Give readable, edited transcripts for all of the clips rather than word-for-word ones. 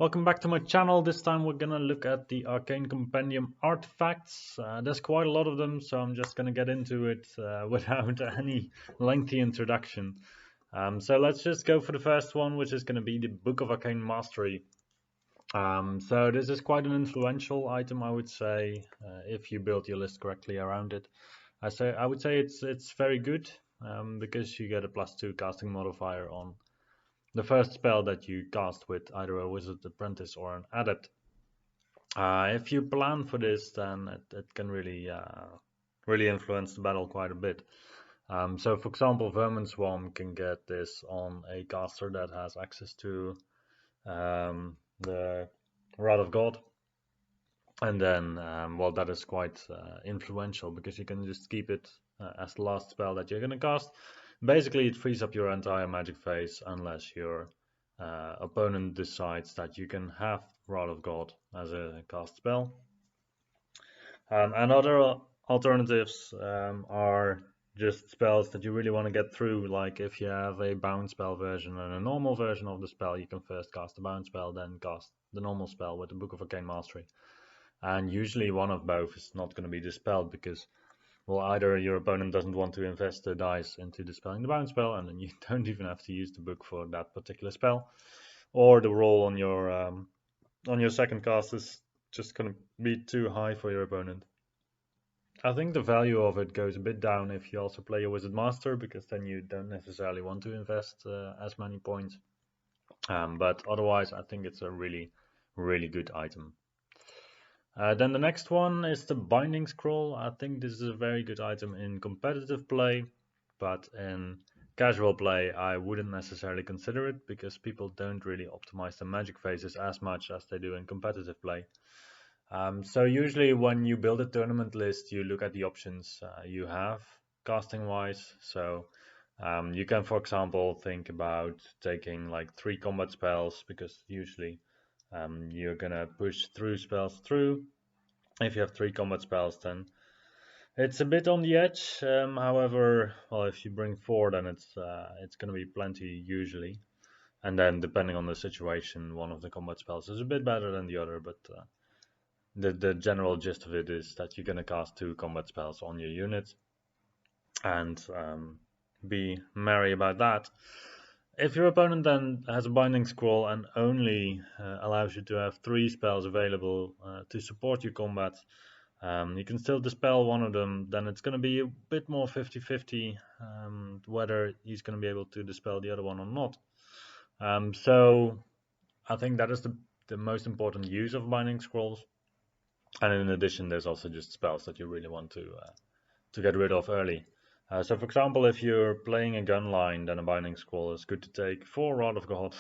Welcome back to my channel. This time we're gonna look at the Arcane Compendium artifacts. There's quite a lot of them, so I'm just gonna get into it without any lengthy introduction. So let's just go for the first one, which is gonna be the Book of Arcane Mastery. So this is quite an influential item, I would say, if you build your list correctly around it. I would say it's very good because you get a +2 casting modifier on the first spell that you cast with either a Wizard Apprentice or an Adept. If you plan for this, then it can really influence the battle quite a bit. So for example, Vermin Swarm can get this on a caster that has access to the Wrath of God. And then, well, that is quite influential because you can just keep it as the last spell that you're going to cast. Basically, it frees up your entire magic phase unless your opponent decides that you can have Wrath of God as a cast spell. And other alternatives are just spells that you really want to get through, like if you have a bound spell version and a normal version of the spell, you can first cast the bound spell, then cast the normal spell with the Book of Arcane Mastery. And usually one of both is not going to be dispelled because, well, either your opponent doesn't want to invest the dice into dispelling the bound spell, and then you don't even have to use the book for that particular spell, or the roll on your second cast is just going to be too high for your opponent. I think the value of it goes a bit down if you also play a Wizard Master, because then you don't necessarily want to invest as many points. But otherwise, I think it's a really good item. Then the next one is the Binding Scroll. I think this is a very good item in competitive play, but in casual play I wouldn't necessarily consider it because people don't really optimize the magic phases as much as they do in competitive play. So usually when you build a tournament list, you look at the options you have casting wise. So you can, for example, think about taking like 3 combat spells, because usually you're gonna push through spells through. If you have 3 combat spells, then it's a bit on the edge. However, well, if you bring 4, then it's gonna be plenty usually. And then depending on the situation, one of the combat spells is a bit better than the other, but the general gist of it is that you're gonna cast 2 combat spells on your unit and be merry about that. If your opponent then has a Binding Scroll and only allows you to have 3 spells available to support your combat, you can still dispel one of them, then it's going to be a bit more 50-50 whether he's going to be able to dispel the other one or not. So I think that is the most important use of Binding Scrolls. And in addition, there's also just spells that you really want to get rid of early. So for example, if you're playing a gun line, then a Binding Scroll is good to take for Wrath of God.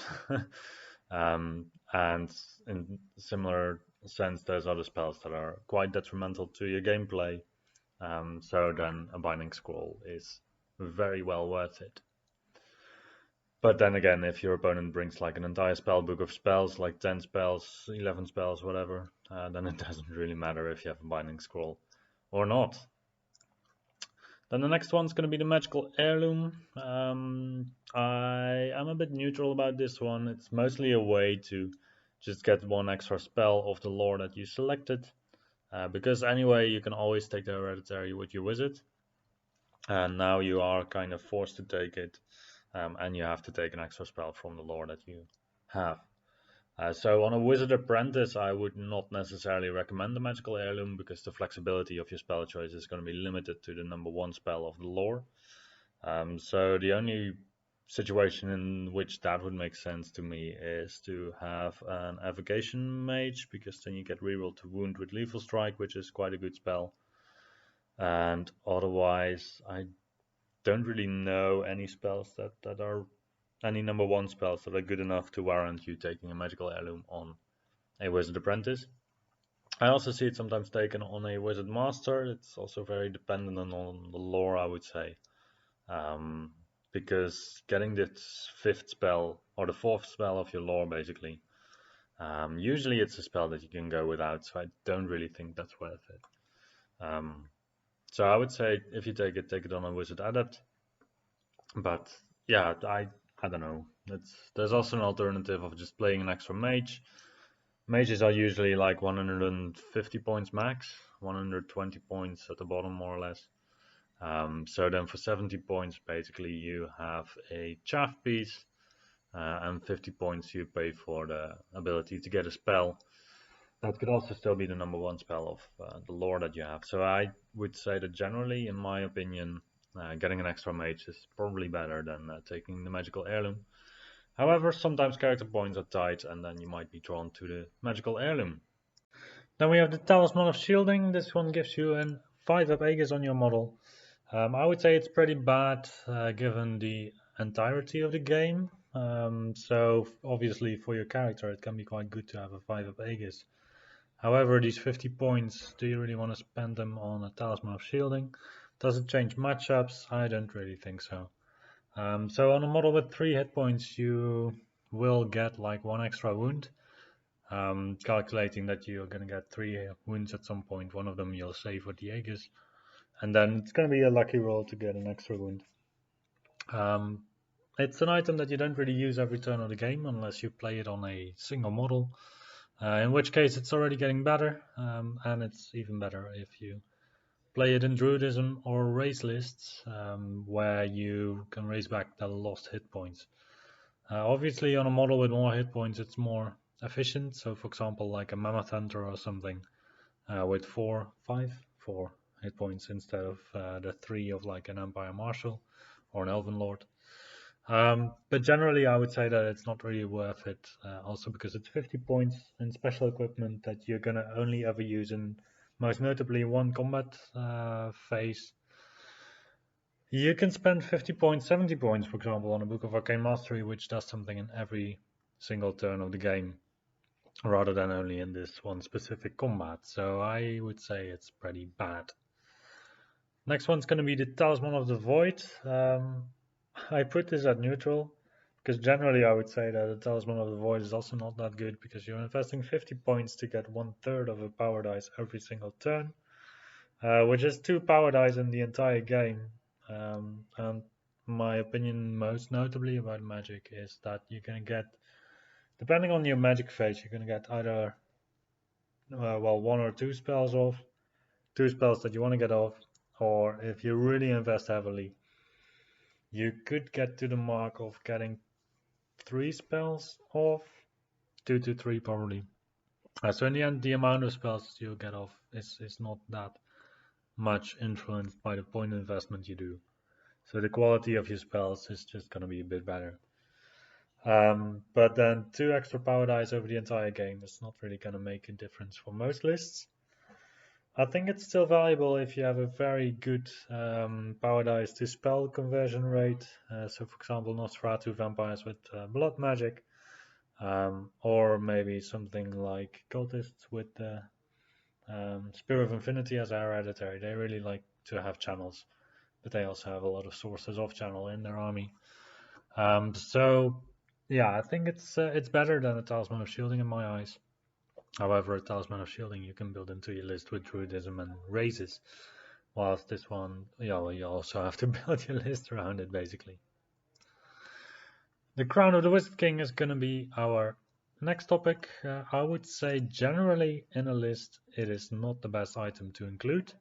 And in similar sense, there's other spells that are quite detrimental to your gameplay. So then a Binding Scroll is very well worth it. But then again, if your opponent brings like an entire spell book of spells, like 10 spells, 11 spells, whatever, then it doesn't really matter if you have a Binding Scroll or not. Then the next one's going to be the Magical Heirloom. I am a bit neutral about this one. It's mostly a way to just get 1 extra spell of the lore that you selected. Because anyway, you can always take the Hereditary with your Wizard. And now you are kind of forced to take it. And you have to take an extra spell from the lore that you have. So on a Wizard Apprentice, I would not necessarily recommend the Magical Heirloom because the flexibility of your spell choice is going to be limited to the number 1 spell of the lore. So the only situation in which that would make sense to me is to have an Evocation Mage, because then you get reroll to wound with Lethal Strike, which is quite a good spell. And otherwise, I don't really know any spells that are any number 1 spells that are good enough to warrant you taking a Magical Heirloom on a Wizard Apprentice. I also see it sometimes taken on a Wizard Master. It's also very dependent on the lore, I would say. Because getting this 5th spell, or the 4th spell of your lore basically, usually it's a spell that you can go without, so I don't really think that's worth it. So I would say if you take it on a Wizard Adept. But yeah, I don't know. There's also an alternative of just playing an extra mage. Mages are usually like 150 points max, 120 points at the bottom more or less. So then for 70 points, basically you have a chaff piece, and 50 points you pay for the ability to get a spell. That could also still be the number one spell of the lore that you have. So I would say that generally, in my opinion, getting an extra mage is probably better than taking the magical heirloom. However, sometimes character points are tight, and then you might be drawn to the magical heirloom. Then we have the Talisman of Shielding. This one gives you an 5-up Aegis on your model. I would say it's pretty bad given the entirety of the game. So obviously for your character it can be quite good to have a 5-up Aegis. However, these 50 points, do you really want to spend them on a Talisman of Shielding? Does it change matchups? I don't really think so. So on a model with 3 hit points you will get like 1 extra wound. Calculating that you're going to get 3 wounds at some point, one of them you'll save with the Aegis. And then it's going to be a lucky roll to get an extra wound. It's an item that you don't really use every turn of the game unless you play it on a single model, in which case it's already getting better, and it's even better if you play it in Druidism or race lists, where you can raise back the lost hit points. Obviously on a model with more hit points it's more efficient, so for example like a Mammoth Hunter or something with 4 hit points instead of the 3 of like an Empire Marshal or an Elven Lord. But generally I would say that it's not really worth it, also because it's 50 points in special equipment that you're gonna only ever use in most notably one combat phase. You can spend 50 points, 70 points for example on a Book of Arcane Mastery, which does something in every single turn of the game rather than only in this one specific combat, so I would say it's pretty bad. Next one's going to be the Talisman of the Void. I put this at neutral because generally I would say that the Talisman of the Void is also not that good because you're investing 50 points to get 1/3 of a power dice every single turn, which is 2 power dice in the entire game. And my opinion most notably about Magic is that you're going to get, depending on your Magic phase, you're going to get either 1 or 2 spells off, 2 spells that you want to get off, or if you really invest heavily, you could get to the mark of getting 3 spells off, 2 to 3 probably. So in the end, the amount of spells you get off is not that much influenced by the point investment you do. So the quality of your spells is just going to be a bit better. But then 2 extra power dice over the entire game is not really going to make a difference for most lists. I think it's still valuable if you have a very good power dice to spell conversion rate. So for example, Nosferatu vampires with blood magic, or maybe something like cultists with the Spear of Infinity as a hereditary. They really like to have channels, but they also have a lot of sources of channel in their army. So yeah, I think it's better than a Talisman of Shielding in my eyes. However, a Talisman of Shielding you can build into your list with Druidism and Raises, whilst this one, you also have to build your list around it, basically. The Crown of the Wizard King is going to be our next topic. I would say generally in a list it is not the best item to include.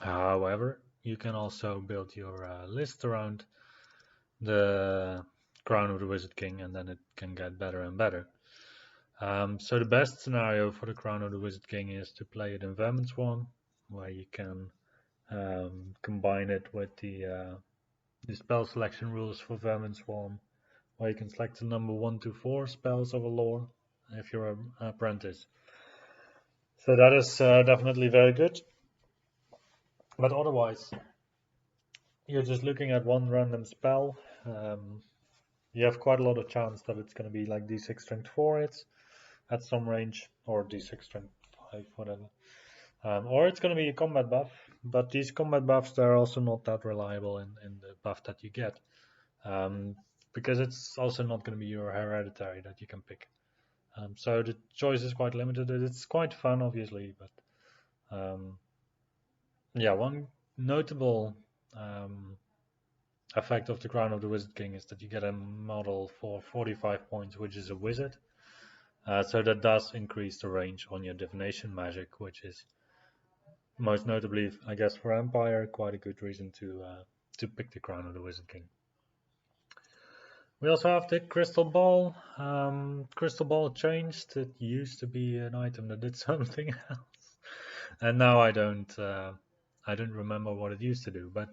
However, you can also build your list around the Crown of the Wizard King, and then it can get better and better. So the best scenario for the Crown of the Wizard King is to play it in Vermin Swarm, where you can combine it with the spell selection rules for Vermin Swarm, where you can select the number 1 to 4 spells of a lore if you're an apprentice. So that is definitely very good. But otherwise, you're just looking at one random spell. You have quite a lot of chance that it's going to be like D6 strength 4 hits at some range, or D6 strength 5, whatever. Or it's going to be a combat buff, but these combat buffs, they're also not that reliable in the buff that you get, because it's also not going to be your hereditary that you can pick. So the choice is quite limited. It's quite fun, obviously, but yeah, one notable effect of the Crown of the Wizard King is that you get a model for 45 points, which is a wizard. So that does increase the range on your divination magic, which is most notably, I guess, for Empire, quite a good reason to pick the Crown of the Wizard King. We also have the Crystal Ball. Crystal Ball changed. It used to be an item that did something else, and now I don't remember what it used to do. But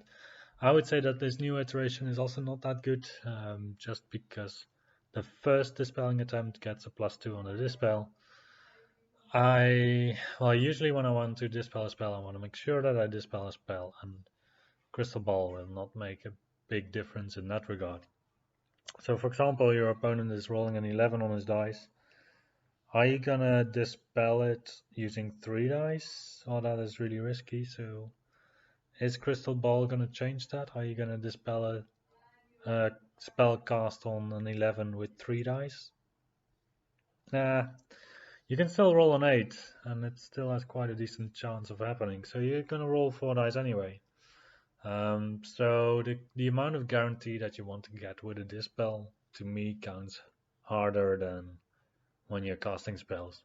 I would say that this new iteration is also not that good, just because the first dispelling attempt gets a +2 on the dispel. Usually when I want to dispel a spell, I want to make sure that I dispel a spell, and Crystal Ball will not make a big difference in that regard. So for example, your opponent is rolling an 11 on his dice. Are you gonna dispel it using 3 dice? Oh, that is really risky. So is Crystal Ball gonna change that? Are you gonna dispel a spell cast on an 11 with 3 dice? Nah, you can still roll an 8, and it still has quite a decent chance of happening. So you're gonna roll 4 dice anyway. So the amount of guarantee that you want to get with a dispel, to me, counts harder than when you're casting spells.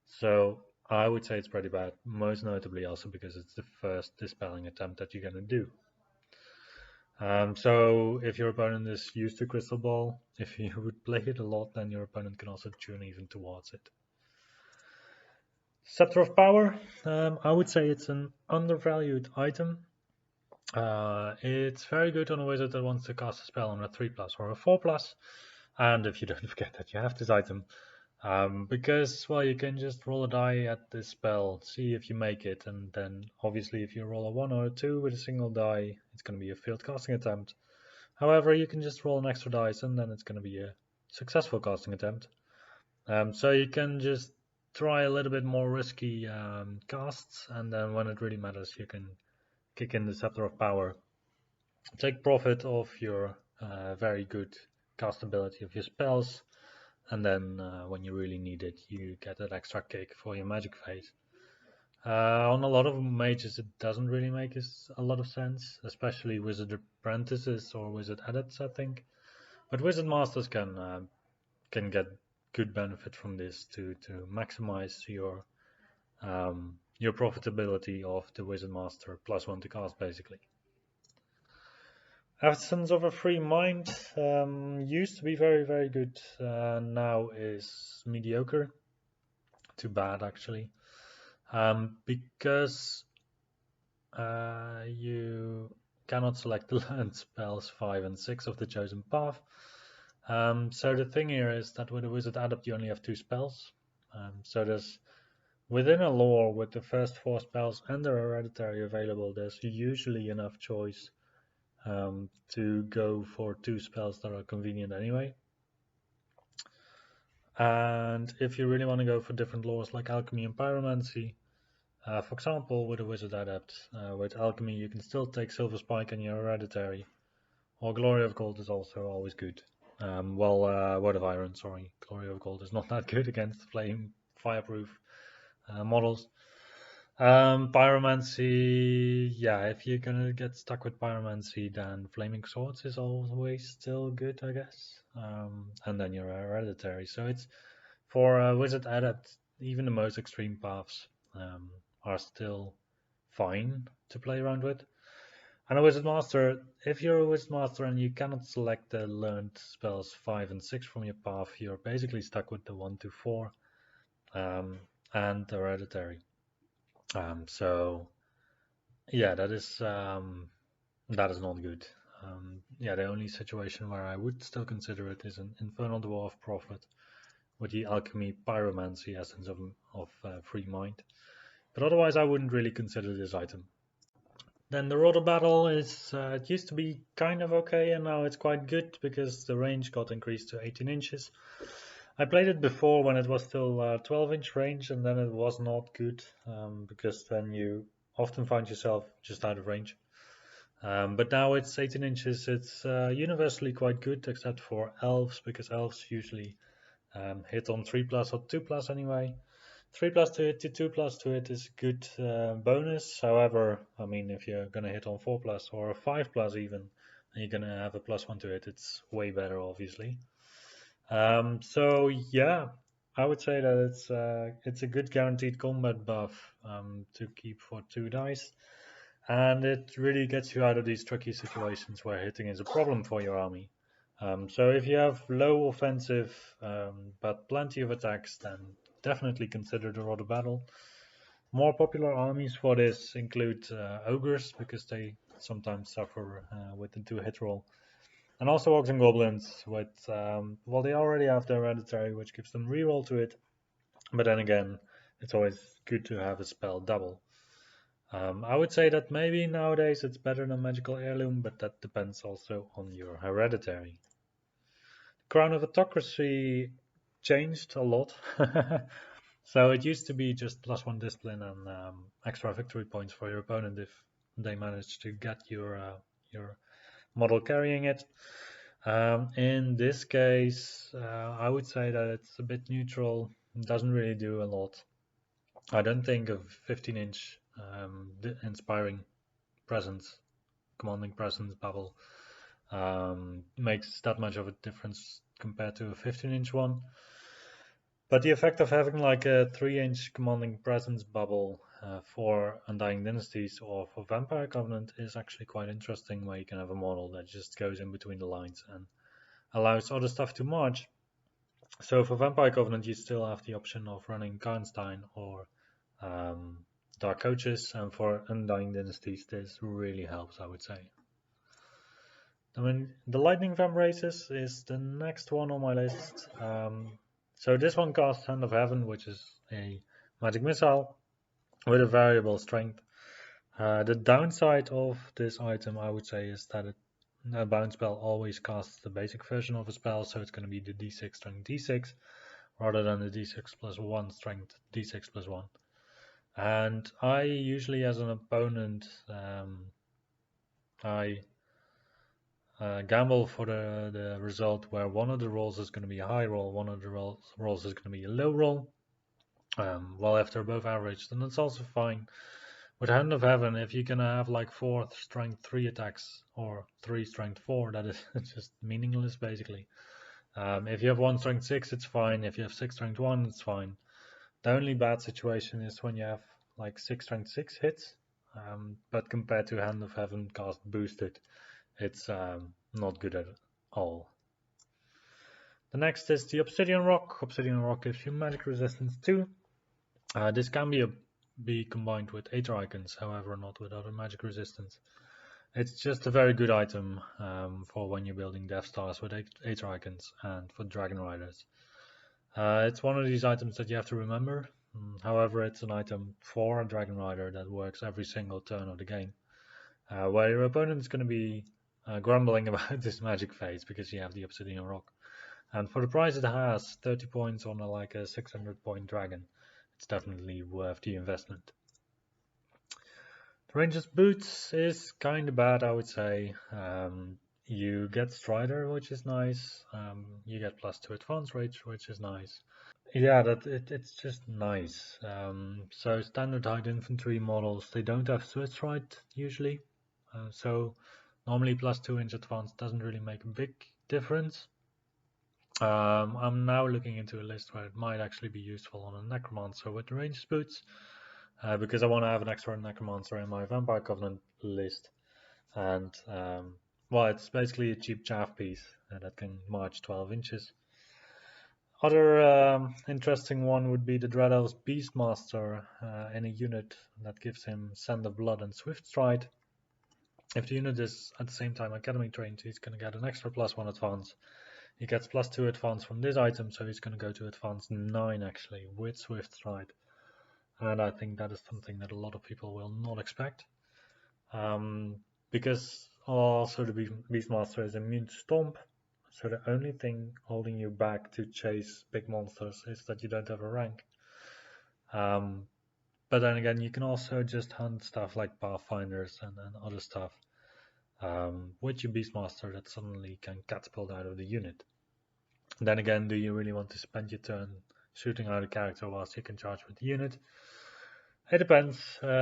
So I would say it's pretty bad, most notably also because it's the first dispelling attempt that you're going to do. So if your opponent is used to Crystal Ball, if you would play it a lot, then your opponent can also tune even towards it. Scepter of Power, I would say it's an undervalued item. It's very good on a wizard that wants to cast a spell on a 3+ or a 4+, and if you don't forget that you have this item, because, well, you can just roll a die at this spell, see if you make it, and then obviously if you roll a 1 or a 2 with a single die, it's going to be a failed casting attempt. However, you can just roll an extra dice and then it's going to be a successful casting attempt. So you can just try a little bit more risky casts, and then when it really matters, you can kick in the Scepter of Power. Take profit of your very good castability of your spells, and then when you really need it, you get that extra kick for your magic phase. On a lot of mages, it doesn't really make a lot of sense, especially wizard apprentices or wizard adepts, I think. But wizard masters can get good benefit from this to maximize your profitability of the wizard master +1 to cast, basically. Absence of a Free Mind used to be very, very good, now is mediocre. Too bad, actually. Because you cannot select the learned spells 5 and 6 of the chosen path. So the thing here is that with a wizard adept you only have 2 spells. So there's, within a lore with the first 4 spells and the hereditary available, there's usually enough choice to go for 2 spells that are convenient anyway. And if you really want to go for different lores like alchemy and pyromancy, for example, with a wizard adept, with alchemy you can still take Silver Spike and your hereditary, or Glory of Gold is also always good. Word of Iron, sorry, Glory of Gold is not that good against flame fireproof models. Pyromancy, yeah, if you're gonna get stuck with pyromancy, then Flaming Swords is always still good, I guess. And then your hereditary. So it's for a wizard adept, even the most extreme paths are still fine to play around with. And a wizard master, if you're a wizard master and you cannot select the learned spells 5 and 6 from your path, you're basically stuck with the 1 to 4 and the hereditary. So yeah, that is not good. Yeah, the only situation where I would still consider it is an Infernal Dwarf Prophet with the Alchemy Pyromancy essence of Free Mind. But otherwise, I wouldn't really consider this item. Then the Roto Battle is, it used to be kind of okay, and now it's quite good because the range got increased to 18 inches. I played it before when it was still 12-inch range, and then it was not good because then you often find yourself just out of range. But now it's 18 inches. It's universally quite good, except for elves, because elves usually hit on 3+ or 2+ anyway. 3+ to hit to 2+ to hit is a good bonus. However, I mean, if you're gonna hit on 4+ or a 5+ even, and you're gonna have a +1 to hit, it's way better, obviously. So yeah, I would say that it's a good guaranteed combat buff to keep for 2 dice, and it really gets you out of these tricky situations where hitting is a problem for your army. So if you have low offensive but plenty of attacks, then definitely consider the Roto Battle. More popular armies for this include ogres, because they sometimes suffer with the 2-hit roll. And also orcs and goblins with, well, they already have their hereditary, which gives them reroll to it. But then again, it's always good to have a spell double. I would say that maybe nowadays it's better than Magical Heirloom, but that depends also on your hereditary. Crown of Autocracy changed a lot. So it used to be just +1 discipline and extra victory points for your opponent if they managed to get your model carrying it. In this case, I would say that it's a bit neutral. It doesn't really do a lot. I don't think a 15-inch inspiring presence, commanding presence bubble makes that much of a difference compared to a 15-inch one. But the effect of having like a 3-inch commanding presence bubble for Undying Dynasties or for Vampire Covenant is actually quite interesting, where you can have a model that just goes in between the lines and allows other stuff to march. So for Vampire Covenant, you still have the option of running Karnstein or Dark Coaches, and for Undying Dynasties, this really helps, I would say. I mean, the Lightning Vamp Races is the next one on my list. So this one costs Hand of Heaven, which is a magic missile with a variable strength. The downside of this item, I would say, is that a bound spell always casts the basic version of a spell, so it's going to be the d6 strength d6 rather than the d6 plus 1 strength d6 plus 1. And I usually, as an opponent, I gamble for the result where one of the rolls is going to be a high roll, one of the rolls is going to be a low roll. Well, if they're both average, then it's also fine. With Hand of Heaven, if you can have like 4 strength 3 attacks or 3 strength 4, that is just meaningless basically. If you have 1 strength 6, it's fine. If you have 6 strength 1, it's fine. The only bad situation is when you have like 6 strength 6 hits, but compared to Hand of Heaven cast boosted, it's not good at all. The next is the Obsidian Rock. Obsidian Rock gives you magic resistance too. This can be combined with Aether Icons, however not with other magic resistance. It's just a very good item for when you're building Death Stars with Aether Icons and for Dragon Riders. It's one of these items that you have to remember. However, it's an item for a Dragon Rider that works every single turn of the game, where your opponent is going to be grumbling about this magic phase because you have the Obsidian Rock. And for the price it has, 30 points on like a 600 point dragon, it's definitely worth the investment. The Ranger's Boots is kind of bad, I would say. You get Strider, which is nice. You get +2 advance rate, which is nice. Yeah, it's just nice. So standard light infantry models, they don't have Swiss Rite usually. So normally +2 inch advance doesn't really make a big difference. I'm now looking into a list where it might actually be useful on a Necromancer with the Ranger's Boots, because I want to have an extra Necromancer in my Vampire Covenant list. And, well, it's basically a cheap chaff piece that can march 12 inches. Other interesting one would be the Dread Elf's Beastmaster in a unit that gives him Sand of Blood and Swift Stride. If the unit is at the same time Academy trained, he's going to get an extra +1 advance. He gets +2 advance from this item, so he's going to go to advance 9 actually with Swift Stride. And I think that is something that a lot of people will not expect. Because also the Beastmaster is immune to Stomp, so the only thing holding you back to chase big monsters is that you don't have a rank. But then again, you can also just hunt stuff like Pathfinders and other stuff with your Beastmaster that suddenly can catapult out of the unit. Then again, do you really want to spend your turn shooting out a character whilst you can charge with the unit? It depends.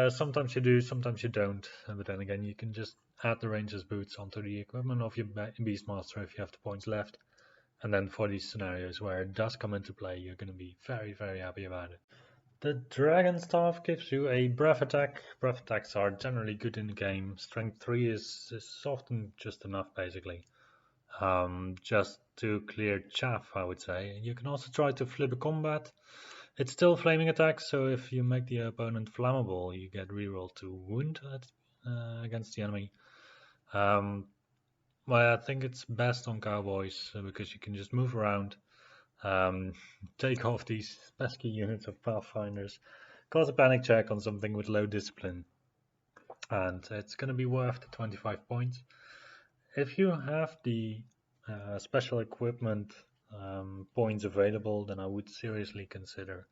Sometimes you do, sometimes you don't. But then again, you can just add the Ranger's Boots onto the equipment of your Beastmaster if you have the points left, And then for these scenarios where it does come into play, you're going to be very, very happy about it. The Dragon Staff gives you a breath attack. Breath attacks are generally good in the game. Strength 3 is often just enough, basically. Just to clear chaff, I would say. You can also try to flip a combat. It's still flaming attacks, so if you make the opponent flammable, you get reroll to wound against the enemy. Well, I think it's best on cowboys because you can just move around, take off these pesky units of pathfinders, cause a panic check on something with low discipline, and it's going to be worth the 25 points. If you have the special equipment points available, then I would seriously consider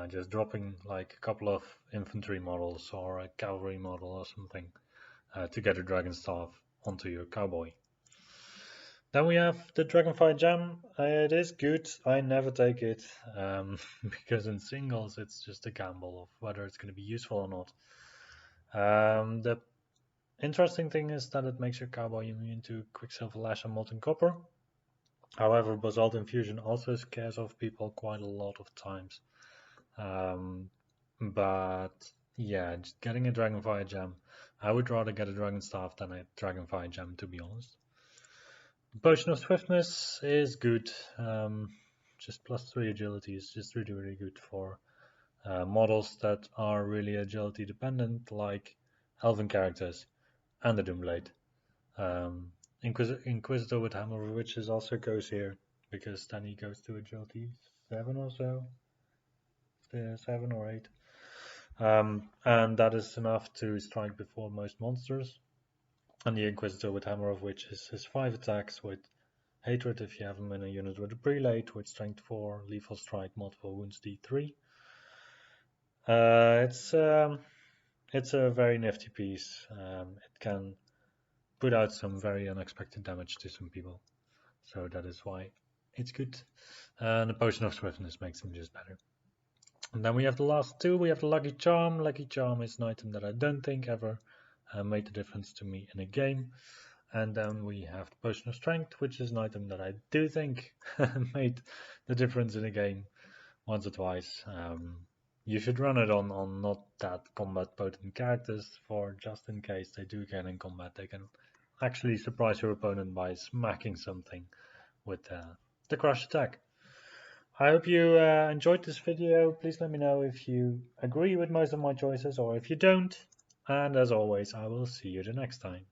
just dropping like a couple of infantry models or a cavalry model or something to get a dragon staff onto your cowboy. Then we have the Dragonfly Gem. It is good. I never take it because in singles it's just a gamble of whether it's going to be useful or not. The interesting thing is that it makes your cowboy immune to Quicksilver Lash and Molten Copper. However, Basalt Infusion also scares off people quite a lot of times. But yeah, just getting a Dragonfly Gem. I would rather get a Dragon Staff than a Dragonfly Gem, to be honest. The Potion of Swiftness is good. Just +3 agility is just really, really good for models that are really agility dependent, like elven characters and the Doomblade. Inquisitor with Hammer of Witches also goes here because then he goes to agility 7 or so. 7 or 8. And that is enough to strike before most monsters. And the Inquisitor with Hammer of Witches has 5 attacks with Hatred if you have him in a unit with a Prelate, with Strength 4, Lethal Strike, multiple wounds D3. It's a very nifty piece. It can put out some very unexpected damage to some people. So that is why it's good. And the Potion of Swiftness makes him just better. And then we have the last two. We have the Lucky Charm. Lucky Charm is an item that I don't think ever made a difference to me in a game. And then we have the Potion of Strength, which is an item that I do think made the difference in a game once or twice. You should run it on not that combat potent characters, for just in case they do get in combat, they can actually surprise your opponent by smacking something with the crush attack. I hope you enjoyed this video. Please let me know if you agree with most of my choices or if you don't. And as always, I will see you the next time.